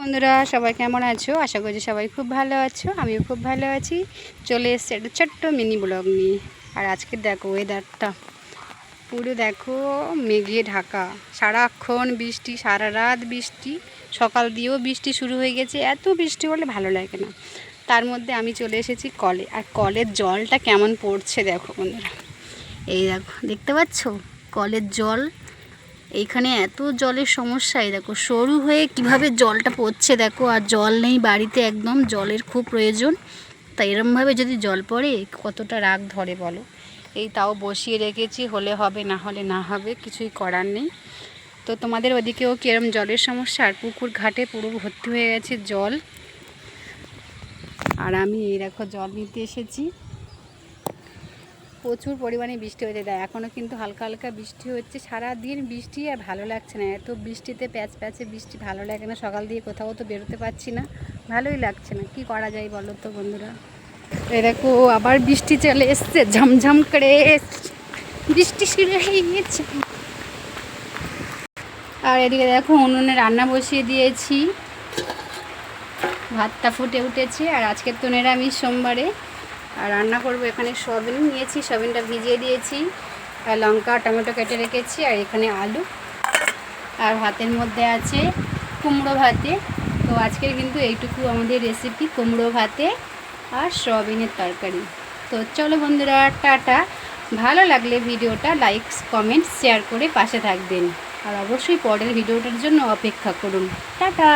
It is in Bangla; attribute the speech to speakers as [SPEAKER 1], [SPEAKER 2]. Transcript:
[SPEAKER 1] বন্ধুরা সবাই কেমন আছো? আশা করছি সবাই খুব ভালো আছো, আমিও খুব ভালো আছি। চলে এসেছি একটা ছোট্ট মিনি ব্লগ নিয়ে। আর আজকে দেখো ওয়েদারটা পুরো দেখো মেঘে ঢাকা, সারাক্ষণ বৃষ্টি, সারা রাত বৃষ্টি, সকাল দিয়েও বৃষ্টি শুরু হয়ে গেছে। এত বৃষ্টি হলে ভালো লাগে না। তার মধ্যে আমি চলে এসেছি কলে, আর কলের জলটা কেমন পড়ছে দেখো বন্ধুরা। এই দেখো, দেখতে পাচ্ছ কলের জল। এইখানে এত জলের সমস্যায় দেখো সরু হয়ে কিভাবে জলটা পড়ছে দেখো। আর জল নেই বাড়িতে, একদম জলের খুব প্রয়োজন। তাই এরমভাবে যদি জল পড়ে কতটা রাগ ধরে বলো। এই তাও বসিয়ে রেখেছি, হলে হবে না হলে না হবে, কিছুই করার নেই। তো তোমাদের ওদিকেও কিরম জলের সমস্যা? আর পুকুর ঘাটে পুরো ভর্তি হয়ে গেছে জল। আর আমি এই দেখো জল নিতে এসেছি। প্রচুর পরিমাণে বৃষ্টি হয়েছে, দেয় এখনও কিন্তু হালকা হালকা বৃষ্টি হচ্ছে। সারাদিন বৃষ্টি, আর ভালো লাগছে না। এত বৃষ্টিতে প্যাচ প্যাচে বৃষ্টি ভালো লাগে না। সকাল দিয়ে কোথাও তো বেরোতে পারছি না, ভালোই লাগছে না। কি করা যায় বলো তো বন্ধুরা। এই দেখো আবার বৃষ্টি চলে এসছে, ঝমঝম করে বৃষ্টি শুরু হয়ে গিয়েছে। আর এদিকে দেখো উনুনে রান্না বসিয়ে দিয়েছি, ভাতটা ফুটে উঠেছে। আর আজকের তো নিরামিষ সোমবারে। আর রান্না করব এখানে সয়াবিন নিয়েছি, সয়াবিনটা ভিজিয়ে দিয়েছি, আর লঙ্কা টমেটো কেটে রেখেছি, আর এখানে আলু। আর ভাতের মধ্যে আছে কুমড়ো ভাতে। তো আজকের কিন্তু এইটুকু আমাদের রেসিপি, কুমড়ো ভাতে আর সয়াবিনের তরকারি। তো চলো বন্ধুরা, টাটা। ভালো লাগলে ভিডিওটা লাইক কমেন্ট শেয়ার করে পাশে থাকবেন। আর অবশ্যই পরের ভিডিওটার জন্য অপেক্ষা করুন। টাটা।